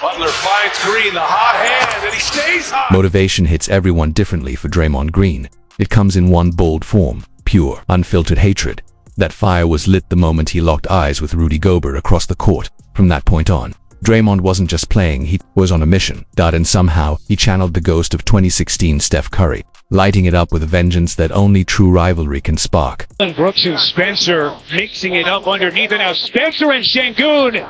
Butler finds Green, the hot hand, and he stays hot. Motivation hits everyone differently for Draymond Green. It comes in one bold form, pure, unfiltered hatred. That fire was lit the moment he locked eyes with Rudy Gobert across the court. From that point on, Draymond wasn't just playing, he was on a mission. And somehow, he channeled the ghost of 2016 Steph Curry, lighting it up with a vengeance that only true rivalry can spark. Brooks and Spencer mixing it up underneath it now. Spencer and Şengün.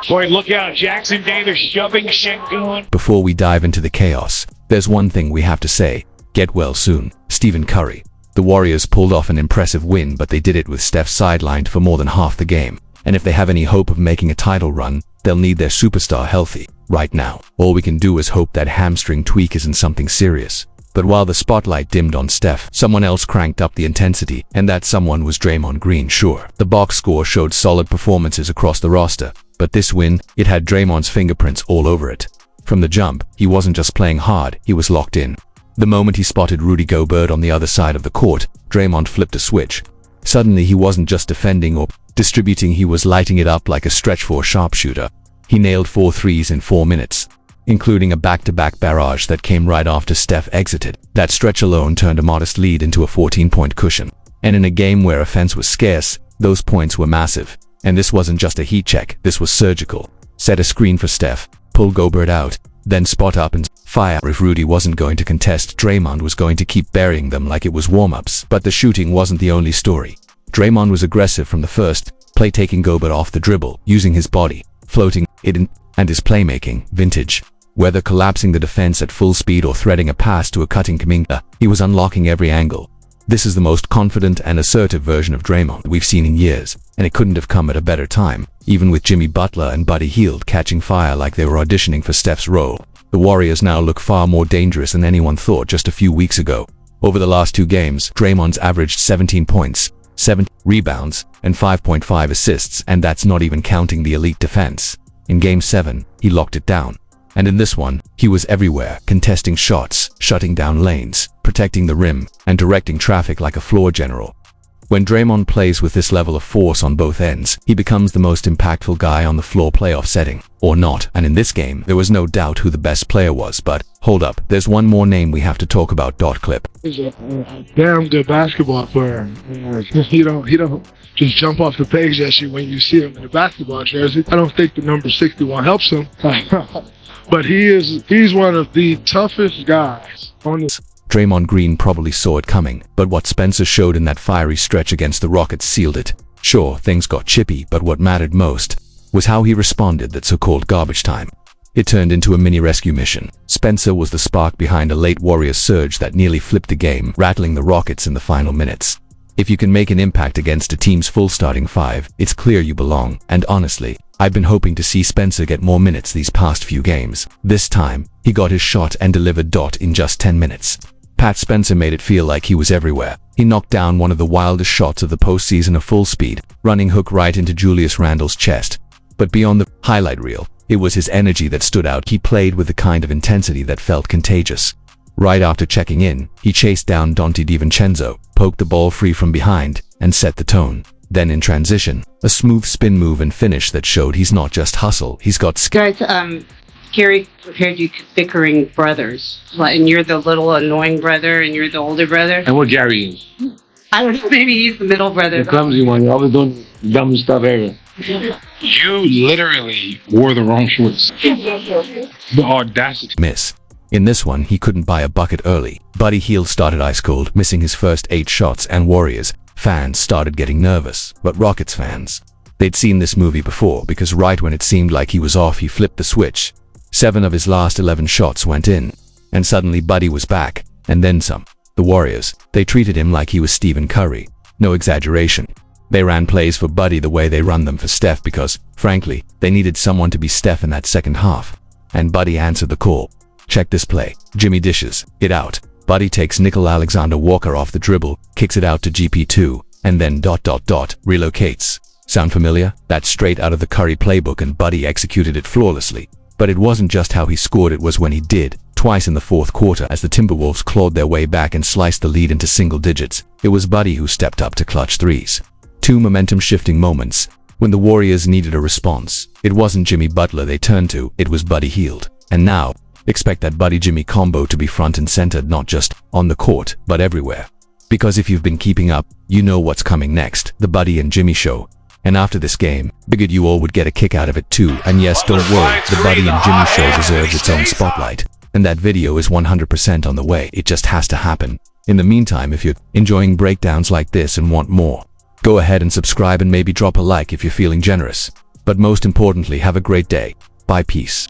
Boy, look out. Jackson Davis shoving Şengün. Before we dive into the chaos, there's one thing we have to say. Get well soon, Stephen Curry. The Warriors pulled off an impressive win, but they did it with Steph sidelined for more than half the game. And if they have any hope of making a title run, they'll need their superstar healthy. Right now, all we can do is hope that hamstring tweak isn't something serious. But while the spotlight dimmed on Steph, someone else cranked up the intensity, and that someone was Draymond Green. Sure, the box score showed solid performances across the roster, but this win, it had Draymond's fingerprints all over it. From the jump, he wasn't just playing hard, he was locked in. The moment he spotted Rudy Gobert on the other side of the court, Draymond flipped a switch. Suddenly he wasn't just defending or distributing, he was lighting it up like a stretch four sharpshooter. He nailed 4 threes in 4 minutes, including a back-to-back barrage that came right after Steph exited. That stretch alone turned a modest lead into a 14-point cushion. And in a game where offense was scarce, those points were massive. And this wasn't just a heat check, this was surgical. Set a screen for Steph, pull Gobert out, then spot up and fire. If Rudy wasn't going to contest, Draymond was going to keep burying them like it was warm-ups. But the shooting wasn't the only story. Draymond was aggressive from the first play, taking Gobert off the dribble, using his body, floating it in, and his playmaking, vintage. Whether collapsing the defense at full speed or threading a pass to a cutting Kuminga, he was unlocking every angle. This is the most confident and assertive version of Draymond we've seen in years, and it couldn't have come at a better time, even with Jimmy Butler and Buddy Hield catching fire like they were auditioning for Steph's role. The Warriors now look far more dangerous than anyone thought just a few weeks ago. Over the last 2 games, Draymond's averaged 17 points, 7 rebounds, and 5.5 assists, and that's not even counting the elite defense. In Game 7, he locked it down. And in this one, he was everywhere, contesting shots, shutting down lanes, protecting the rim, and directing traffic like a floor general. When Draymond plays with this level of force on both ends, he becomes the most impactful guy on the floor, playoff setting, or not. And in this game, there was no doubt who the best player was, but hold up, there's one more name we have to talk about. Clip. He's a damn good basketball player. He don't just jump off the page at you when you see him in a basketball jersey. I don't think the number 61 helps him. But he's one of the toughest guys on this. Draymond Green probably saw it coming, but what Spencer showed in that fiery stretch against the Rockets sealed it. Sure, things got chippy, but what mattered most was how he responded that so-called garbage time. It turned into a mini rescue mission. Spencer was the spark behind a late Warriors surge that nearly flipped the game, rattling the Rockets in the final minutes. If you can make an impact against a team's full starting 5, it's clear you belong, and honestly, I've been hoping to see Spencer get more minutes these past few games. This time, he got his shot and delivered in just 10 minutes. Pat Spencer made it feel like he was everywhere. He knocked down one of the wildest shots of the postseason, a full speed, running hook right into Julius Randle's chest. But beyond the highlight reel, it was his energy that stood out. He played with the kind of intensity that felt contagious. Right after checking in, he chased down Dante DiVincenzo, poked the ball free from behind, and set the tone. Then in transition, a smooth spin move and finish that showed he's not just hustle, he's got skill. Guys, Gary compared you to bickering brothers, and you're the little annoying brother, and you're the older brother. And what Gary is? I don't know, maybe he's the middle brother. The clumsy one. You're always doing dumb stuff ever. You literally wore the wrong shorts. The audacity. Miss. In this one, he couldn't buy a bucket early. Buddy Hield started ice cold, missing his first 8 shots, and Warriors fans started getting nervous. But Rockets fans, they'd seen this movie before, because right when it seemed like he was off, he flipped the switch. 7 of his last 11 shots went in, and suddenly Buddy was back, and then some. The Warriors, they treated him like he was Stephen Curry. No exaggeration. They ran plays for Buddy the way they run them for Steph because, frankly, they needed someone to be Steph in that second half. And Buddy answered the call. Check this play. Jimmy dishes it out. Buddy takes Nickel Alexander-Walker off the dribble, kicks it out to GP2, and then ... relocates. Sound familiar? That's straight out of the Curry playbook, and Buddy executed it flawlessly. But it wasn't just how he scored, it was when he did. Twice in the fourth quarter as the Timberwolves clawed their way back and sliced the lead into single digits, it was Buddy who stepped up to clutch threes. 2 momentum-shifting moments. When the Warriors needed a response, it wasn't Jimmy Butler they turned to, it was Buddy Hield. And now, expect that Buddy-Jimmy combo to be front and centered not just on the court, but everywhere. Because if you've been keeping up, you know what's coming next, the Buddy and Jimmy show. And after this game, figured you all would get a kick out of it too. And yes, don't worry, the Buddy and Jimmy show deserves its own spotlight. And that video is 100% on the way, it just has to happen. In the meantime, if you're enjoying breakdowns like this and want more, go ahead and subscribe and maybe drop a like if you're feeling generous. But most importantly, have a great day. Bye, peace.